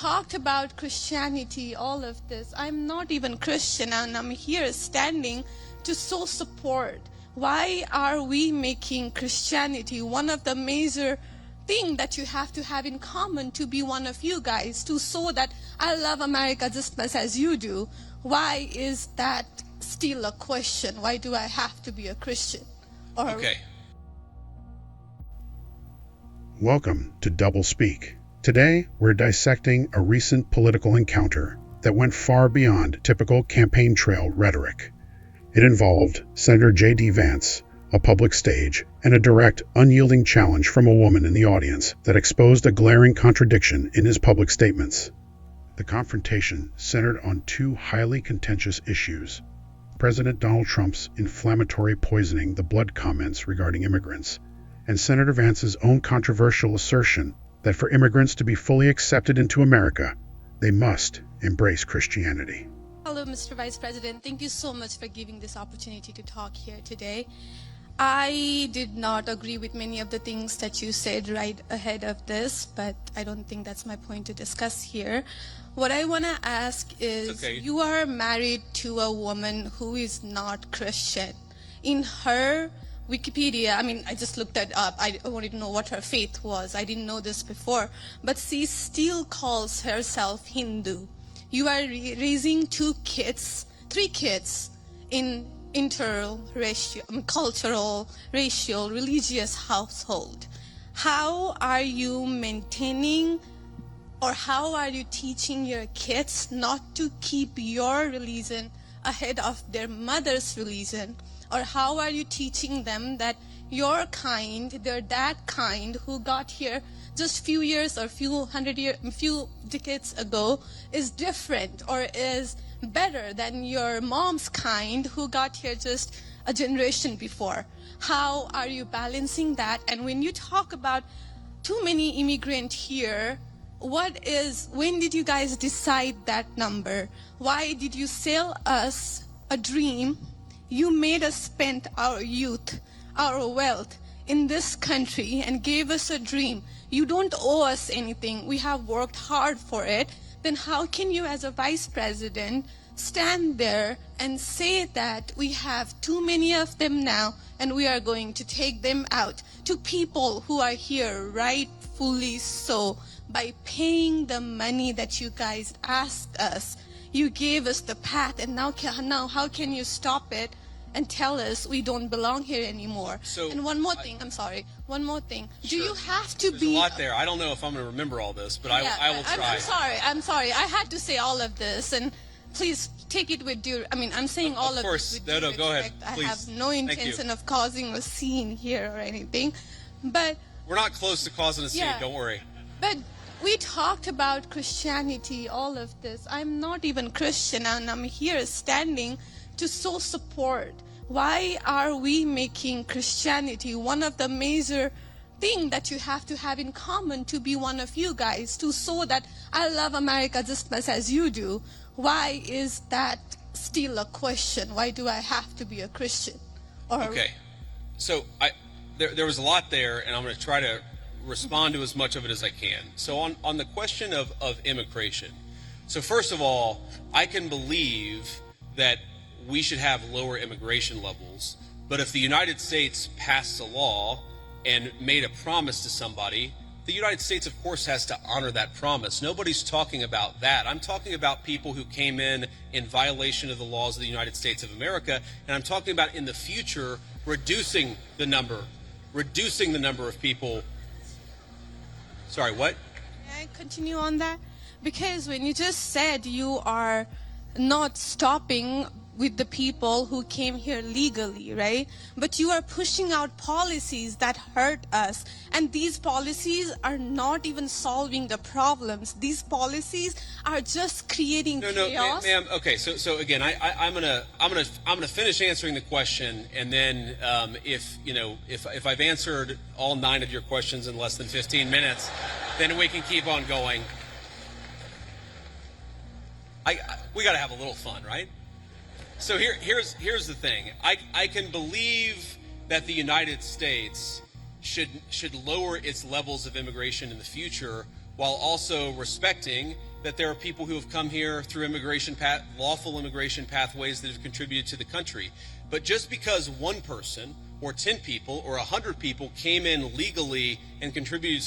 talked about Christianity, all of this. I'm not even Christian, and I'm here standing to show support. Why are we making Christianity one of the major thing that you have to have in common to be one of you guys, to show that I love America just as much as you do? Why is that still a question? Why do I have to be a Christian? Okay. Welcome to Double Speak. Today, we're dissecting a recent political encounter that went far beyond typical campaign trail rhetoric. It involved Senator JD Vance, a public stage, and a direct, unyielding challenge from a woman in the audience that exposed a glaring contradiction in his public statements. The confrontation centered on two highly contentious issues: President Donald Trump's inflammatory poisoning the blood comments regarding immigrants, and Senator Vance's own controversial assertion that for immigrants to be fully accepted into America, they must embrace Christianity. Hello, Mr. Vice President. Thank you so much for giving this opportunity to talk here today. I did not agree with many of the things that you said right ahead of this, but I don't think that's my point to discuss here. What I want to ask is, you are married to a woman who is not Christian. In her Wikipedia, I just looked that up. I wanted to know what her faith was. I didn't know this before. But she still calls herself Hindu. You are raising three kids in cultural, racial, religious household. How are you maintaining, or how are you teaching your kids not to keep your religion ahead of their mother's religion? Or how are you teaching them that your kind, they're that kind who got here just few years or few decades ago, is different or is better than your mom's kind who got here just a generation before? How are you balancing that? And when you talk about too many immigrants here, when did you guys decide that number? Why did you sell us a dream? You made us spend our youth, our wealth in this country and gave us a dream. You don't owe us anything. We have worked hard for it. Then how can you, as a vice president, stand there and say that we have too many of them now and we are going to take them out to people who are here rightfully so by paying the money that you guys asked us? You gave us the path, and now how can you stop it and tell us we don't belong here anymore? And one more thing. Do you have to There's a lot there. I don't know if I'm going to remember all this, but I will try. I'm sorry. I had to say all of this, and please take it with due. I'm saying all of this with due respect. Go ahead. Please. I have no intention of causing a scene here or anything, but we're not close to causing a scene. Yeah. Don't worry. But we talked about Christianity, all of this. I'm not even Christian, and I'm here standing to show support. Why are we making Christianity one of the major thing that you have to have in common to be one of you guys, to show that I love America just as much as you do? Why is that still a question? Why do I have to be a Christian? Okay. So there was a lot there, and I'm going to try to respond to as much of it as I can. So on the question of immigration, so first of all, I can believe that we should have lower immigration levels, but if the United States passed a law and made a promise to somebody, the United States, of course, has to honor that promise. Nobody's talking about that. I'm talking about people who came in violation of the laws of the United States of America, and I'm talking about in the future reducing the number of people. Sorry, what? Can I continue on that? Because when you just said you are not stopping with the people who came here legally, right? But you are pushing out policies that hurt us. And these policies are not even solving the problems. These policies are just creating chaos. Ma'am. Okay, so again, I'm gonna finish answering the question, and then if I've answered all 9 of your questions in less than 15 minutes, then we can keep on going. We got to have a little fun, right? So here's the thing. I can believe that the United States should lower its levels of immigration in the future while also respecting that there are people who have come here through lawful immigration pathways that have contributed to the country. But just because one person or 10 people or 100 people came in legally and contributed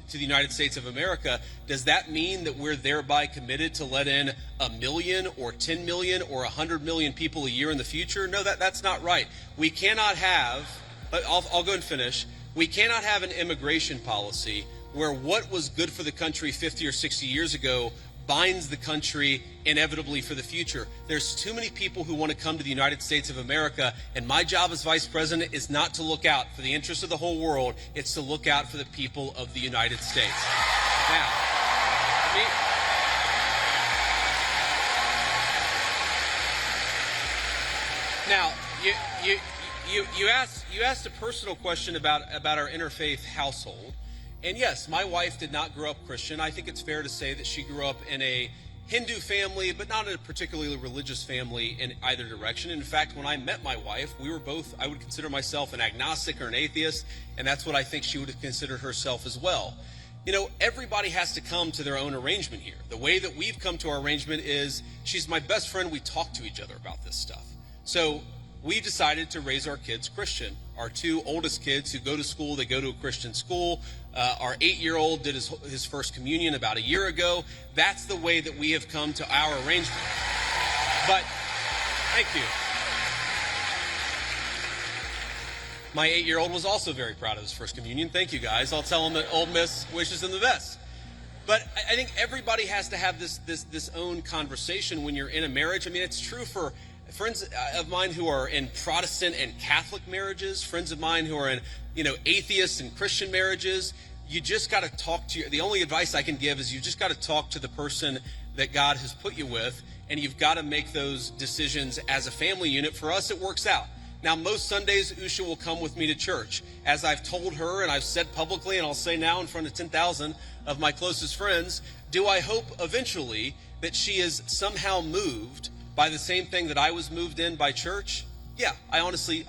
to the United States of America, does that mean that we're thereby committed to let in 1 million or 10 million or 100 million people a year in the future? No, that's not right. We cannot have, I'll go and finish, we cannot have an immigration policy where what was good for the country 50 or 60 years ago binds the country inevitably for the future. There's too many people who want to come to the United States of America, and my job as Vice President is not to look out for the interests of the whole world, it's to look out for the people of the United States. Now, you asked a personal question about our interfaith household. And yes, my wife did not grow up Christian. I think it's fair to say that she grew up in a Hindu family, but not in a particularly religious family in either direction. In fact, when I met my wife, we were both, I would consider myself an agnostic or an atheist, and that's what I think she would have considered herself as well. You know, everybody has to come to their own arrangement here. The way that we've come to our arrangement is she's my best friend. We talk to each other about this stuff. So we decided to raise our kids Christian. Our two oldest kids who go to school, they go to a Christian school. Our 8-year-old did his first communion about a year ago. That's the way that we have come to our arrangement. But, thank you. My 8-year-old was also very proud of his first communion. Thank you, guys. I'll tell him that Old Miss wishes him the best. But I think everybody has to have this own conversation when you're in a marriage. I mean, it's true for friends of mine who are in Protestant and Catholic marriages, friends of mine who are in, atheist and Christian marriages. You just got to talk to the only advice I can give is you just got to talk to the person that God has put you with, and you've got to make those decisions as a family unit. For us, it works out. Now, most Sundays, Usha will come with me to church. As I've told her, and I've said publicly, and I'll say now in front of 10,000 of my closest friends, do I hope eventually that she is somehow moved by the same thing that I was moved in by church? Yeah, I honestly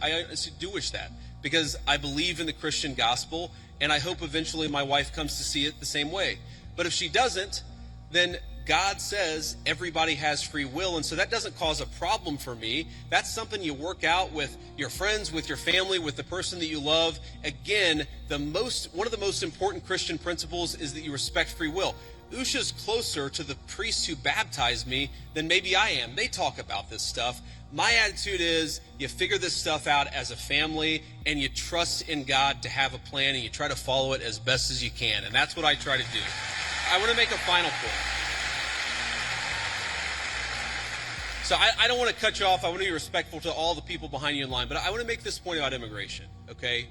do wish that, because I believe in the Christian gospel, and I hope eventually my wife comes to see it the same way. But if she doesn't, then God says everybody has free will, and so that doesn't cause a problem for me. That's something you work out with your friends, with your family, with the person that you love. Again, one of the most important Christian principles is that you respect free will. Usha's closer to the priests who baptized me than maybe I am. They talk about this stuff. My attitude is you figure this stuff out as a family, and you trust in God to have a plan, and you try to follow it as best as you can. And that's what I try to do. I want to make a final point. So I don't want to cut you off. I want to be respectful to all the people behind you in line. But I want to make this point about immigration, okay?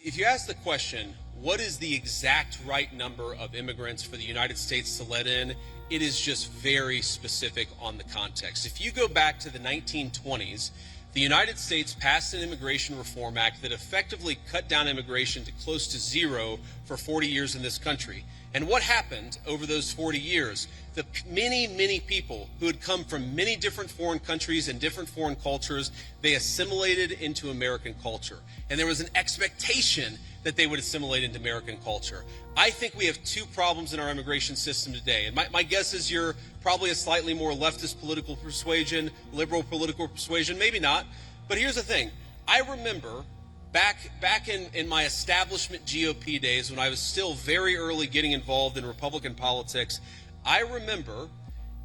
If you ask the question, what is the exact right number of immigrants for the United States to let in? It is just very specific on the context. If you go back to the 1920s, the United States passed an Immigration Reform Act that effectively cut down immigration to close to zero for 40 years in this country. And what happened over those 40 years? The many, many people who had come from many different foreign countries and different foreign cultures, they assimilated into American culture. And there was an expectation that they would assimilate into American culture. I think we have two problems in our immigration system today. And my guess is you're probably a slightly more leftist political persuasion, liberal political persuasion, maybe not. But here's the thing. I remember back in my establishment GOP days, when I was still very early getting involved in Republican politics, I remember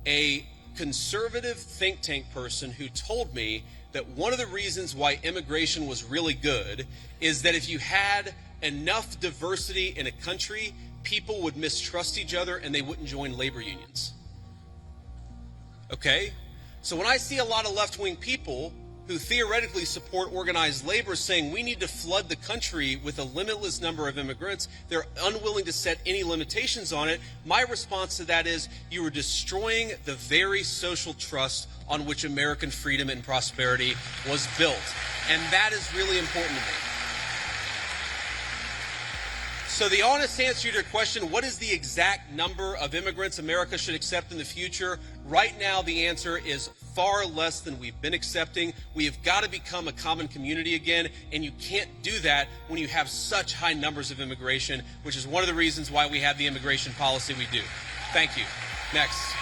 a conservative think tank person who told me that one of the reasons why immigration was really good is that if you had enough diversity in a country, people would mistrust each other and they wouldn't join labor unions. Okay? So when I see a lot of left-wing people who theoretically support organized labor saying we need to flood the country with a limitless number of immigrants, they're unwilling to set any limitations on it. My response to that is you are destroying the very social trust on which American freedom and prosperity was built. And that is really important to me. So the honest answer to your question, what is the exact number of immigrants America should accept in the future? Right now, the answer is far less than we've been accepting. We have got to become a common community again, and you can't do that when you have such high numbers of immigration, which is one of the reasons why we have the immigration policy we do. Thank you. Next.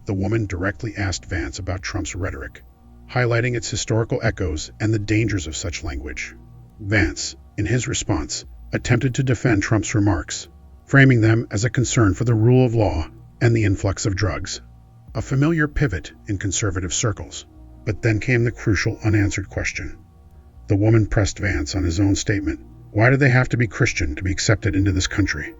The woman directly asked Vance about Trump's rhetoric, highlighting its historical echoes and the dangers of such language. Vance, in his response, attempted to defend Trump's remarks, framing them as a concern for the rule of law and the influx of drugs, a familiar pivot in conservative circles. But then came the crucial unanswered question. The woman pressed Vance on his own statement. Why do they have to be Christian to be accepted into this country?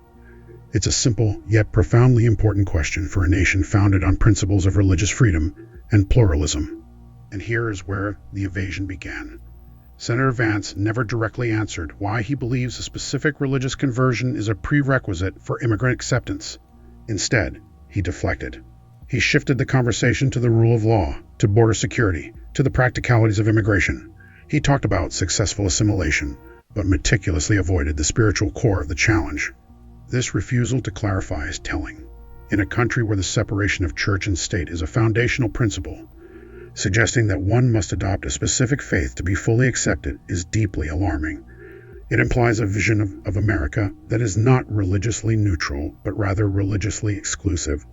It's a simple yet profoundly important question for a nation founded on principles of religious freedom and pluralism. And here is where the evasion began. Senator Vance never directly answered why he believes a specific religious conversion is a prerequisite for immigrant acceptance. Instead, he deflected. He shifted the conversation to the rule of law, to border security, to the practicalities of immigration. He talked about successful assimilation, but meticulously avoided the spiritual core of the challenge. This refusal to clarify is telling. In a country where the separation of church and state is a foundational principle, suggesting that one must adopt a specific faith to be fully accepted is deeply alarming. It implies a vision of America that is not religiously neutral, but rather religiously exclusive,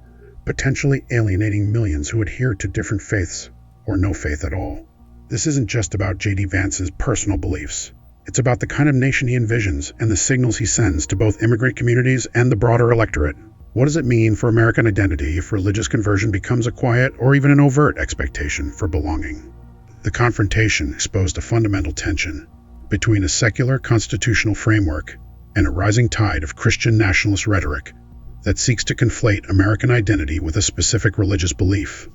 potentially alienating millions who adhere to different faiths or no faith at all. This isn't just about JD Vance's personal beliefs. It's about the kind of nation he envisions and the signals he sends to both immigrant communities and the broader electorate. What does it mean for American identity if religious conversion becomes a quiet or even an overt expectation for belonging? The confrontation exposed a fundamental tension between a secular constitutional framework and a rising tide of Christian nationalist rhetoric that seeks to conflate American identity with a specific religious belief.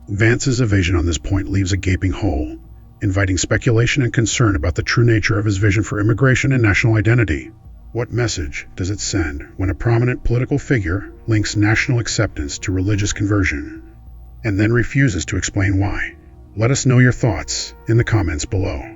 Vance's evasion on this point leaves a gaping hole, inviting speculation and concern about the true nature of his vision for immigration and national identity. What message does it send when a prominent political figure links national acceptance to religious conversion, and then refuses to explain why? Let us know your thoughts in the comments below.